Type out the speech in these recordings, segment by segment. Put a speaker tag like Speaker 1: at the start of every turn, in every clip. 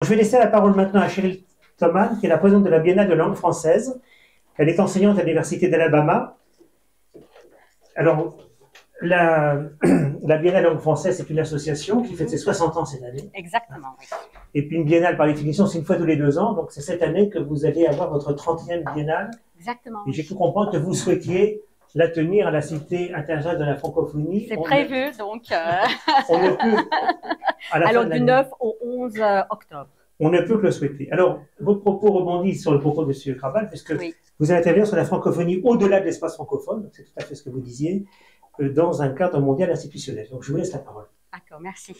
Speaker 1: Je vais laisser la parole maintenant à Cheryl Thomas, qui est la présidente de la Biennale de langue française. Elle est enseignante à l'Université d'Alabama. Alors, la Biennale langue française, c'est une association qui fête ses 60 ans cette année.
Speaker 2: Exactement, oui.
Speaker 1: Et puis une biennale, par définition, c'est une fois tous les 2 ans. Donc, c'est cette année que vous allez avoir votre 30e biennale.
Speaker 2: Exactement.
Speaker 1: Et j'ai pu comprendre que vous souhaitiez la tenir à la Cité internationale de la francophonie.
Speaker 2: C'est prévu, donc.
Speaker 1: On ne peut.
Speaker 2: Alors, du 9 au 11 octobre.
Speaker 1: On ne peut que le souhaiter. Alors, vos propos rebondissent sur le propos de M. Krabal, puisque vous allez intervenir sur la francophonie au-delà de l'espace francophone, c'est tout à fait ce que vous disiez, dans un cadre mondial institutionnel. Donc, je vous laisse la parole.
Speaker 2: D'accord, merci.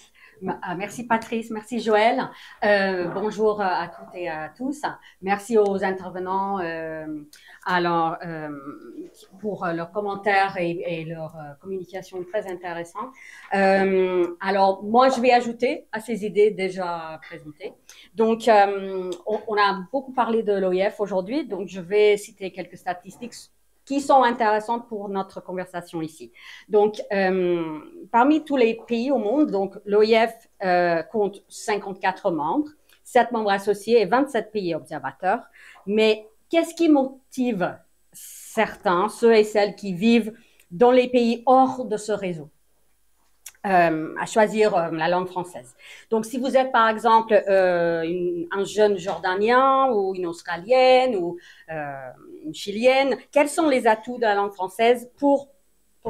Speaker 2: Merci Patrice, merci Joël. Bonjour à toutes et à tous. Merci aux intervenants pour leurs commentaires et leur communication très intéressante. Alors, moi, je vais ajouter à ces idées déjà présentées. Donc, on a beaucoup parlé de l'OIF aujourd'hui, donc je vais citer quelques statistiques qui sont intéressantes pour notre conversation ici. Donc, parmi tous les pays au monde, donc l'OIF compte 54 membres, 7 membres associés et 27 pays observateurs. Mais qu'est-ce qui motive certains, ceux et celles qui vivent dans les pays hors de ce réseau, à choisir la langue française? Donc, si vous êtes, par exemple, un jeune Jordanien ou une Australienne ou une Chilienne, quels sont les atouts de la langue française pour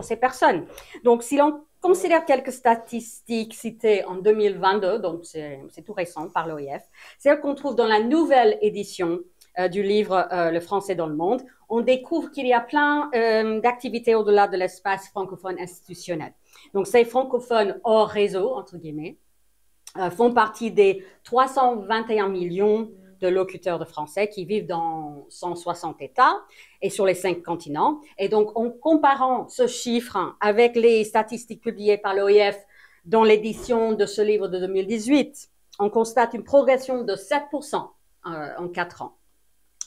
Speaker 2: ces personnes? Donc, si l'on considère quelques statistiques citées en 2022, donc c'est tout récent par l'OIF, celles qu'on trouve dans la nouvelle édition du livre Le français dans le monde, on découvre qu'il y a plein d'activités au-delà de l'espace francophone institutionnel. Donc, ces francophones hors réseau, entre guillemets, font partie des 321 millions de locuteurs de français qui vivent dans 160 États et sur les 5 continents. Et donc, en comparant ce chiffre avec les statistiques publiées par l'OIF dans l'édition de ce livre de 2018, on constate une progression de 7% en 4 ans.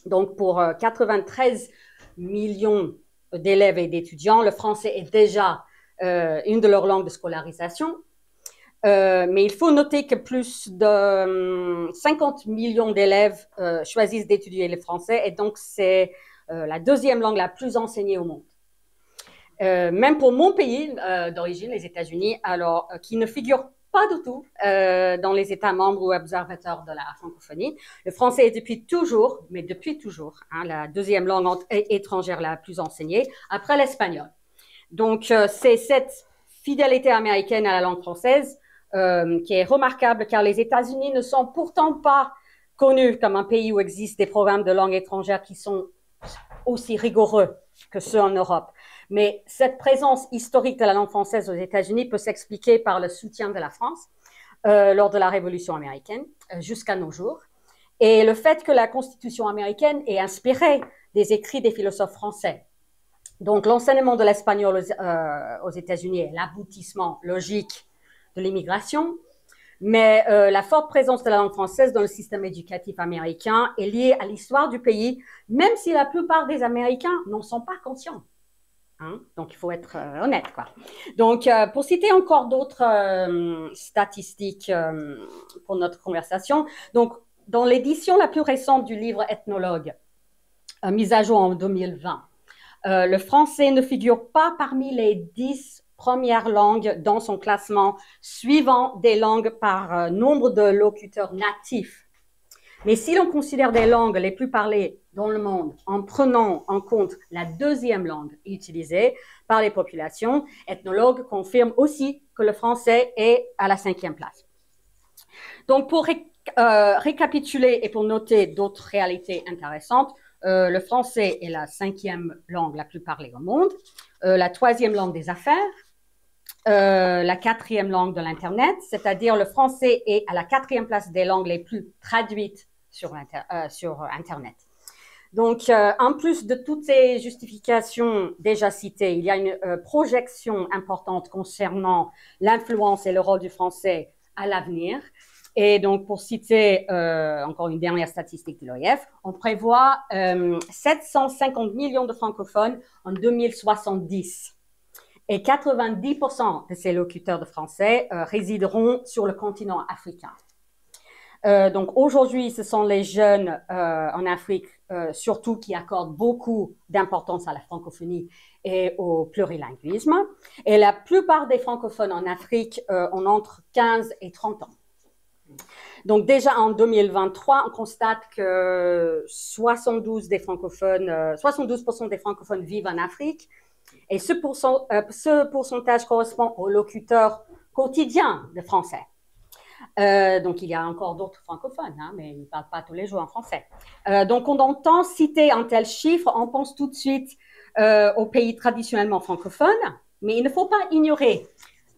Speaker 2: Donc, pour 93 millions d'élèves et d'étudiants, le français est déjà une de leurs langues de scolarisation. Mais il faut noter que plus de 50 millions d'élèves choisissent d'étudier le français et donc c'est la deuxième langue la plus enseignée au monde. Même pour mon pays d'origine, les États-Unis, alors qui ne figure pas du tout dans les États membres ou observateurs de la francophonie. Le français est depuis toujours la deuxième langue étrangère la plus enseignée, après l'espagnol. Donc, c'est cette fidélité américaine à la langue française qui est remarquable, car les États-Unis ne sont pourtant pas connus comme un pays où existent des programmes de langue étrangère qui sont aussi rigoureux que ceux en Europe. Mais cette présence historique de la langue française aux États-Unis peut s'expliquer par le soutien de la France lors de la Révolution américaine jusqu'à nos jours. Et le fait que la Constitution américaine est inspirée des écrits des philosophes français. Donc, l'enseignement de l'espagnol aux États-Unis est l'aboutissement logique de l'immigration, mais la forte présence de la langue française dans le système éducatif américain est liée à l'histoire du pays, même si la plupart des Américains n'en sont pas conscients. Hein? Donc, il faut être honnête, quoi. Donc, pour citer encore d'autres statistiques pour notre conversation, donc, dans l'édition la plus récente du livre Ethnologue, mise à jour en 2020, le français ne figure pas parmi les 10 premières langues dans son classement suivant des langues par nombre de locuteurs natifs. Mais si l'on considère des langues les plus parlées dans le monde en prenant en compte la deuxième langue utilisée par les populations, Ethnologue confirme aussi que le français est à la 5e place. Donc, pour récapituler et pour noter d'autres réalités intéressantes, le français est la 5e langue la plus parlée au monde, la 3e langue des affaires, la 4e langue de l'Internet, c'est-à-dire le français est à la 4e place des langues les plus traduites sur Internet. Donc, en plus de toutes ces justifications déjà citées, il y a une projection importante concernant l'influence et le rôle du français à l'avenir. Et donc, pour citer encore une dernière statistique de l'OIF, on prévoit 750 millions de francophones en 2070. Et 90% de ces locuteurs de français résideront sur le continent africain. Donc aujourd'hui, ce sont les jeunes en Afrique, surtout, qui accordent beaucoup d'importance à la francophonie et au plurilinguisme. Et la plupart des francophones en Afrique ont entre 15 et 30 ans. Donc déjà en 2023, on constate que 72% des francophones vivent en Afrique. Et ce pourcentage correspond aux locuteurs quotidiens de français. Donc, il y a encore d'autres francophones, hein, mais ils ne parlent pas tous les jours en français. Donc, on entend citer un tel chiffre, on pense tout de suite aux pays traditionnellement francophones, mais il ne faut pas ignorer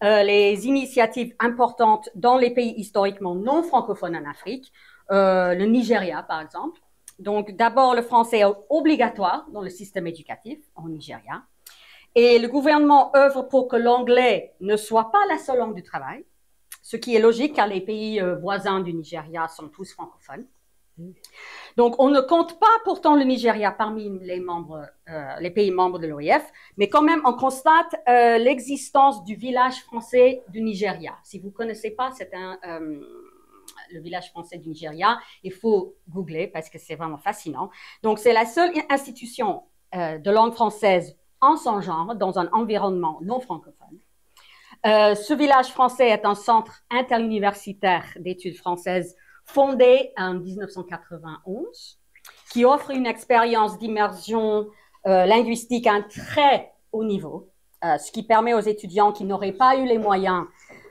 Speaker 2: les initiatives importantes dans les pays historiquement non francophones en Afrique, le Nigeria, par exemple. Donc, d'abord, le français est obligatoire dans le système éducatif au Nigeria. Et le gouvernement œuvre pour que l'anglais ne soit pas la seule langue du travail, ce qui est logique car les pays voisins du Nigeria sont tous francophones. Donc, on ne compte pas pourtant le Nigeria parmi les pays membres de l'OIF, mais quand même, on constate l'existence du village français du Nigeria. Si vous ne connaissez pas, c'est le village français du Nigeria, il faut googler parce que c'est vraiment fascinant. Donc, c'est la seule institution de langue française en son genre, dans un environnement non francophone. Ce village français est un centre interuniversitaire d'études françaises fondé en 1991, qui offre une expérience d'immersion linguistique à un très haut niveau, ce qui permet aux étudiants qui n'auraient pas eu les moyens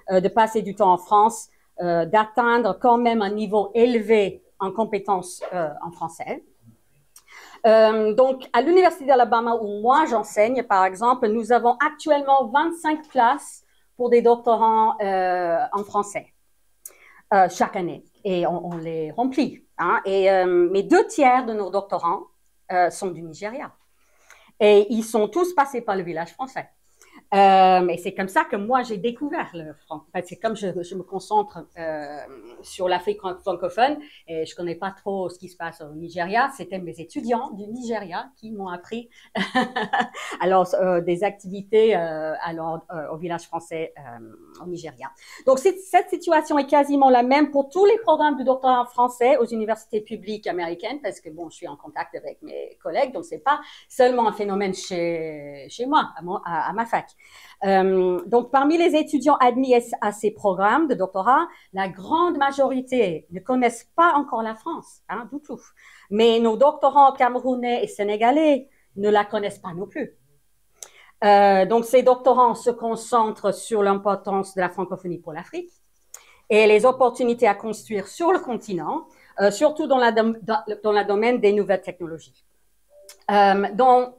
Speaker 2: de passer du temps en France d'atteindre quand même un niveau élevé en compétences en français. Donc, à l'Université d'Alabama, où moi j'enseigne, par exemple, nous avons actuellement 25 places pour des doctorants en français chaque année. Et on les remplit. Hein, mais 2/3 de nos doctorants sont du Nigeria. Et ils sont tous passés par le village français. Et c'est comme ça que moi, j'ai découvert le franc. C'est comme je me concentre sur l'Afrique francophone et je ne connais pas trop ce qui se passe au Nigeria. C'était mes étudiants du Nigeria qui m'ont appris alors, des activités au village français au Nigeria. Donc, cette situation est quasiment la même pour tous les programmes de doctorat français aux universités publiques américaines parce que, bon, je suis en contact avec mes collègues, donc ce n'est pas seulement un phénomène chez moi, à ma fac. Donc, parmi les étudiants admis à ces programmes de doctorat, la grande majorité ne connaissent pas encore la France, hein, du tout. Mais nos doctorants camerounais et sénégalais ne la connaissent pas non plus. Donc, ces doctorants se concentrent sur l'importance de la francophonie pour l'Afrique et les opportunités à construire sur le continent, surtout dans le domaine des nouvelles technologies. Dans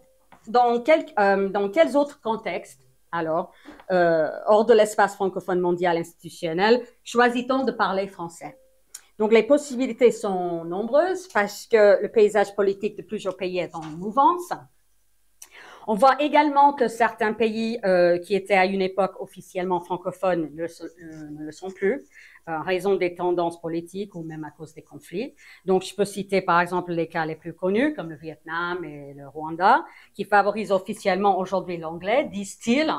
Speaker 2: quels autres contextes, alors, hors de l'espace francophone mondial institutionnel, choisit-on de parler français? Donc, les possibilités sont nombreuses parce que le paysage politique de plusieurs pays est en mouvance. On voit également que certains pays qui étaient à une époque officiellement francophones ne le sont plus, en raison des tendances politiques ou même à cause des conflits. Donc, je peux citer par exemple les cas les plus connus, comme le Vietnam et le Rwanda, qui favorisent officiellement aujourd'hui l'anglais, disent-ils,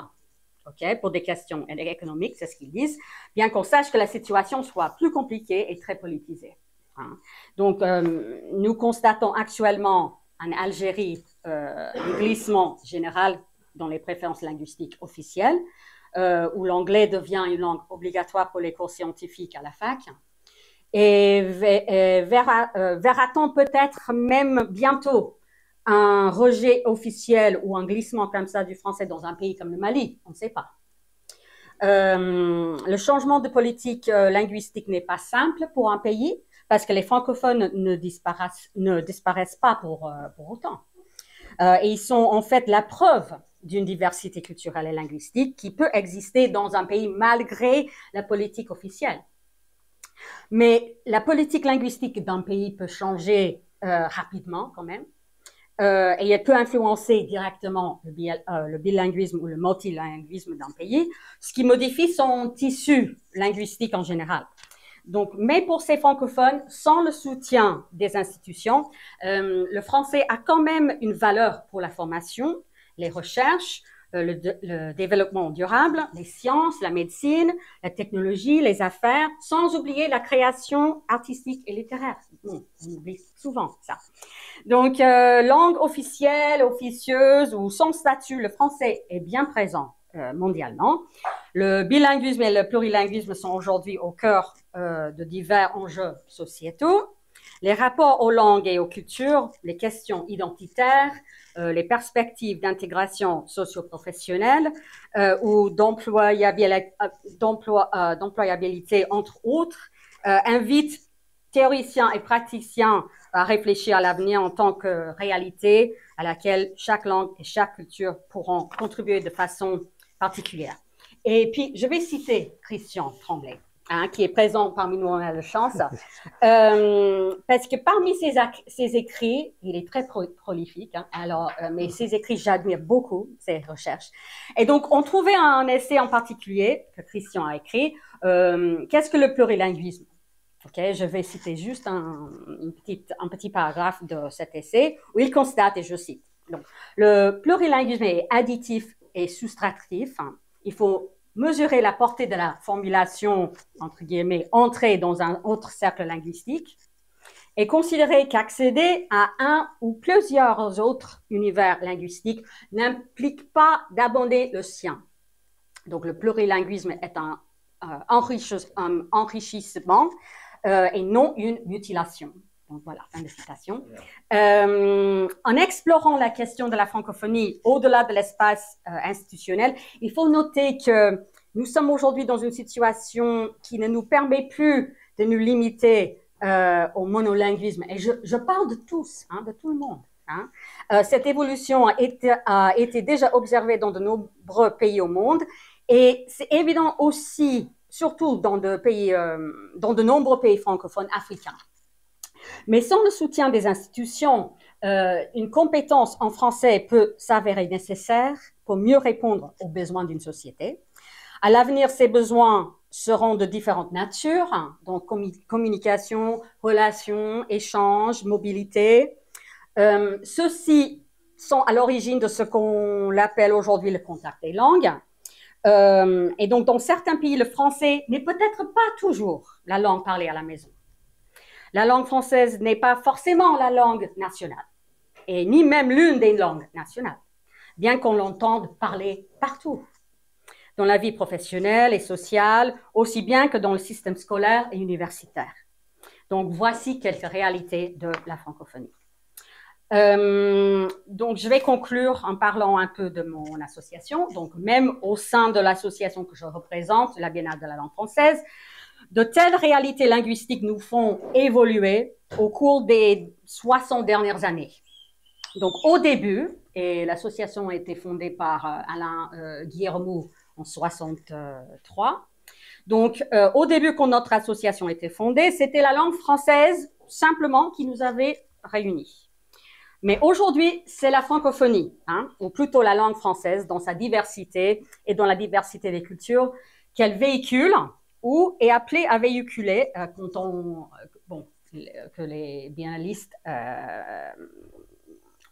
Speaker 2: pour des questions économiques, c'est ce qu'ils disent, bien qu'on sache que la situation soit plus compliquée et très politisée. Hein. Donc, nous constatons actuellement en Algérie un glissement général dans les préférences linguistiques officielles, où l'anglais devient une langue obligatoire pour les cours scientifiques à la fac. Et verra-t-on peut-être même bientôt un rejet officiel ou un glissement comme ça du français dans un pays comme le Mali? On ne sait pas. Le changement de politique linguistique n'est pas simple pour un pays parce que les francophones ne disparaissent pas pour autant. Et ils sont en fait la preuve d'une diversité culturelle et linguistique qui peut exister dans un pays malgré la politique officielle. Mais la politique linguistique d'un pays peut changer rapidement quand même. Et elle peut influencer directement le bilinguisme ou le multilinguisme d'un pays, ce qui modifie son tissu linguistique en général. Donc, mais pour ces francophones, sans le soutien des institutions, le français a quand même une valeur pour la formation, les recherches, le développement durable, les sciences, la médecine, la technologie, les affaires, sans oublier la création artistique et littéraire. Bon, on oublie souvent ça. Donc, langue officielle, officieuse ou sans statut, le français est bien présent mondialement. Le bilinguisme et le plurilinguisme sont aujourd'hui au cœur de divers enjeux sociétaux. Les rapports aux langues et aux cultures, les questions identitaires, les perspectives d'intégration socio-professionnelle ou d'employabilité, entre autres, invitent théoriciens et praticiens à réfléchir à l'avenir en tant que réalité à laquelle chaque langue et chaque culture pourront contribuer de façon particulière. Et puis, je vais citer Christian Tremblay, qui est présent parmi nous, on a la chance, parce que parmi ses écrits, il est très prolifique, mais ses écrits, j'admire beaucoup ses recherches. Et donc, on trouvait un essai en particulier que Christian a écrit, qu'est-ce que le plurilinguisme? Okay, je vais citer juste un petit paragraphe de cet essai où il constate, et je cite, donc, le plurilinguisme est additif et soustractif. Il faut mesurer la portée de la formulation, entre guillemets, entrer dans un autre cercle linguistique et considérer qu'accéder à un ou plusieurs autres univers linguistiques n'implique pas d'abandonner le sien. Donc, le plurilinguisme est un enrichissement et non une mutilation. Donc voilà, fin de citation. En explorant la question de la francophonie au-delà de l'espace institutionnel, il faut noter que nous sommes aujourd'hui dans une situation qui ne nous permet plus de nous limiter au monolinguisme. Et je parle de tous, de tout le monde. Cette évolution a été déjà observée dans de nombreux pays au monde et c'est évident aussi, surtout dans de nombreux pays francophones africains. Mais sans le soutien des institutions, une compétence en français peut s'avérer nécessaire pour mieux répondre aux besoins d'une société. À l'avenir, ces besoins seront de différentes natures, donc communication, relations, échanges, mobilité. Ceux-ci sont à l'origine de ce qu'on appelle aujourd'hui le contact des langues. Et donc, dans certains pays, le français n'est peut-être pas toujours la langue parlée à la maison. La langue française n'est pas forcément la langue nationale, et ni même l'une des langues nationales, bien qu'on l'entende parler partout, dans la vie professionnelle et sociale, aussi bien que dans le système scolaire et universitaire. Donc, voici quelques réalités de la francophonie. Donc, je vais conclure en parlant un peu de mon association. Donc, même au sein de l'association que je représente, la Biennale de la langue française, de telles réalités linguistiques nous font évoluer au cours des 60 dernières années. Donc, au début, et l'association a été fondée par Alain Guillermo en 1963. Donc, au début, quand notre association a été fondée, c'était la langue française simplement qui nous avait réunis. Mais aujourd'hui, c'est la francophonie, ou plutôt la langue française dans sa diversité et dans la diversité des cultures qu'elle véhicule ou est appelée à véhiculer que les biennalistes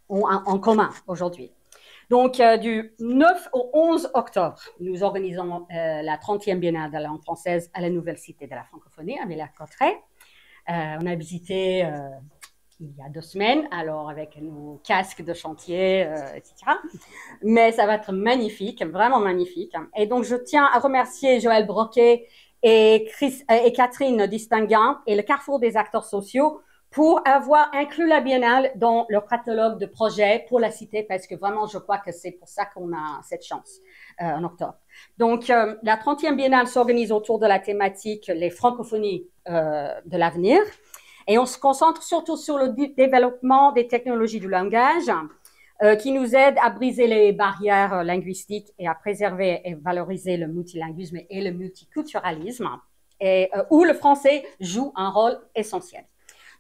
Speaker 2: ont en commun aujourd'hui. Donc, du 9 au 11 octobre, nous organisons la 30e Biennale de la langue française à la Nouvelle Cité de la Francophonie, à Villers-Cotterêts. On a visité il y a 2 semaines, alors avec nos casques de chantier, etc. Mais ça va être magnifique, vraiment magnifique. Et donc, je tiens à remercier Joël Broquet et Catherine Distinguin et le Carrefour des acteurs sociaux pour avoir inclus la Biennale dans leur catalogue de projets pour la cité, parce que vraiment, je crois que c'est pour ça qu'on a cette chance en octobre. Donc, la 30e Biennale s'organise autour de la thématique « Les francophonies de l'avenir ». Et on se concentre surtout sur le développement des technologies du langage qui nous aident à briser les barrières linguistiques et à préserver et valoriser le multilinguisme et le multiculturalisme, et où le français joue un rôle essentiel.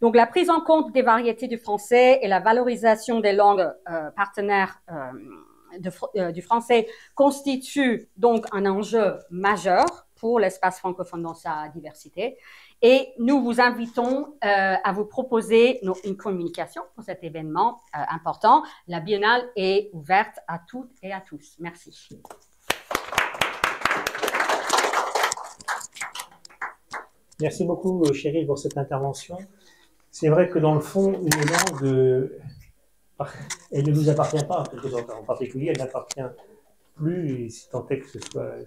Speaker 2: Donc, la prise en compte des variétés du français et la valorisation des langues partenaires du français constitue donc un enjeu majeur pour l'espace francophone dans sa diversité. Et nous vous invitons à vous proposer une communication pour cet événement important. La Biennale est ouverte à toutes et à tous. Merci.
Speaker 1: Merci beaucoup, Cheryl, pour cette intervention. C'est vrai que dans le fond, une langue, elle ne nous appartient pas, en particulier, elle n'appartient plus, et si tant est que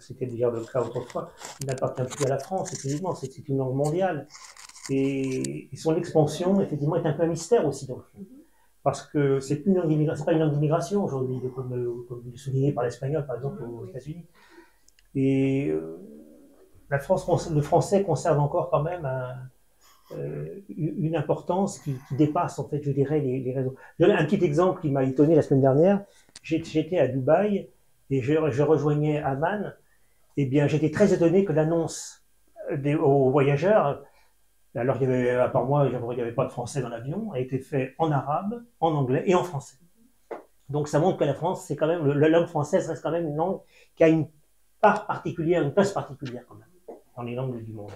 Speaker 1: c'était déjà le cas autrefois, elle n'appartient plus à la France, effectivement, c'est une langue mondiale. Et son expansion, effectivement, est un peu un mystère aussi, dans le fond. Parce que c'est pas une langue d'immigration aujourd'hui, comme souligné par l'espagnol, par exemple, aux États-Unis. Et le français conserve encore quand même une importance qui dépasse, en fait, je dirais, les réseaux. Je donne un petit exemple qui m'a étonné la semaine dernière. J'étais à Dubaï et je rejoignais Amman. Eh bien, j'étais très étonné que l'annonce aux voyageurs, alors à part moi, il n'y avait pas de français dans l'avion, a été faite en arabe, en anglais et en français. Donc ça montre que la France, c'est quand même, la langue française reste quand même une langue qui a une part particulière, une place particulière quand même, dans les langues du monde.